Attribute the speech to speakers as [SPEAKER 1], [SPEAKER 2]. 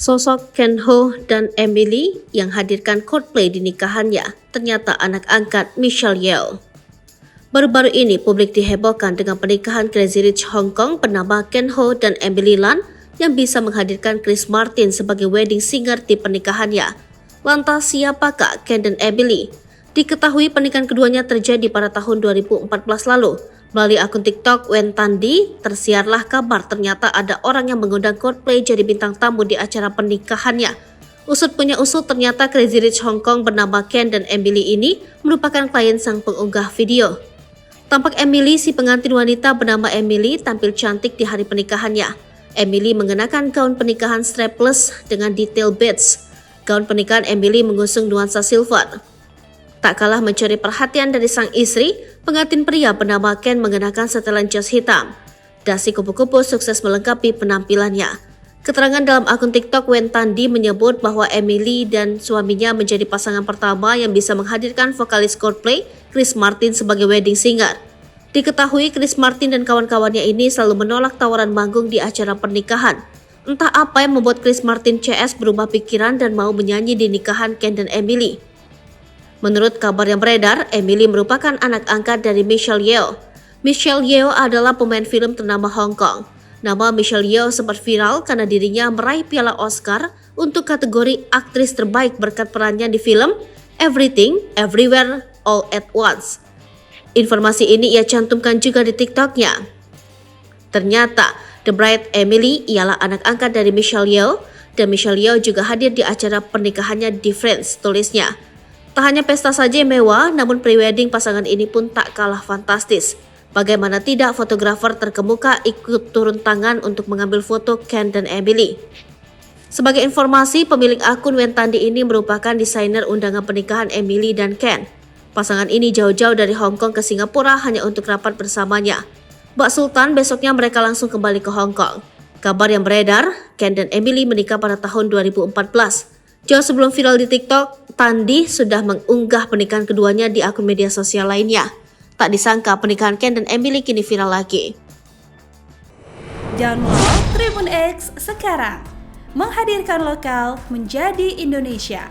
[SPEAKER 1] Sosok Ken Ho dan Emily yang hadirkan Coldplay di nikahannya ternyata anak angkat Michelle Yeoh. Baru-baru ini publik dihebohkan dengan pernikahan Crazy Rich Hong Kong bernama Ken Ho dan Emily Lam yang bisa menghadirkan Chris Martin sebagai wedding singer di pernikahannya. Lantas siapakah Ken dan Emily? Diketahui pernikahan keduanya terjadi pada tahun 2014 lalu. Melalui akun TikTok Wen Tandi, tersiarlah kabar ternyata ada orang yang mengundang Coldplay jadi bintang tamu di acara pernikahannya. Usut punya usut, ternyata Crazy Rich Hong Kong bernama Ken dan Emily ini merupakan klien sang pengunggah video. Tampak Emily, si pengantin wanita bernama Emily, tampil cantik di hari pernikahannya. Emily mengenakan gaun pernikahan strapless dengan detail beads. Gaun pernikahan Emily mengusung nuansa silver. Tak kalah mencuri perhatian dari sang istri, pengantin pria bernama Ken mengenakan setelan jas hitam. Dasi kupu-kupu sukses melengkapi penampilannya. Keterangan dalam akun TikTok Wen Tandi menyebut bahwa Emily dan suaminya menjadi pasangan pertama yang bisa menghadirkan vokalis Coldplay, Chris Martin sebagai wedding singer. Diketahui Chris Martin dan kawan-kawannya ini selalu menolak tawaran manggung di acara pernikahan. Entah apa yang membuat Chris Martin CS berubah pikiran dan mau menyanyi di nikahan Ken dan Emily. Menurut kabar yang beredar, Emily merupakan anak angkat dari Michelle Yeoh. Michelle Yeoh adalah pemain film ternama Hong Kong. Nama Michelle Yeoh sempat viral karena dirinya meraih piala Oscar untuk kategori aktris terbaik berkat perannya di film Everything, Everywhere, All at Once. Informasi ini ia cantumkan juga di TikTok-nya. Ternyata, The Bride Emily ialah anak angkat dari Michelle Yeoh, dan Michelle Yeoh juga hadir di acara pernikahannya di Friends, tulisnya. Tak hanya pesta saja yang mewah, namun pre-wedding pasangan ini pun tak kalah fantastis. Bagaimana tidak, fotografer terkemuka ikut turun tangan untuk mengambil foto Ken dan Emily. Sebagai informasi, pemilik akun Wen Tandi ini merupakan desainer undangan pernikahan Emily dan Ken. Pasangan ini jauh-jauh dari Hong Kong ke Singapura hanya untuk rapat bersamanya. Mbak Sultan besoknya mereka langsung kembali ke Hong Kong. Kabar yang beredar, Ken dan Emily menikah pada tahun 2014. Jauh sebelum viral di TikTok, Tandi sudah mengunggah pernikahan keduanya di akun media sosial lainnya. Tak disangka pernikahan Ken dan Emily kini viral lagi.
[SPEAKER 2] Download Tribun X sekarang, menghadirkan lokal menjadi Indonesia.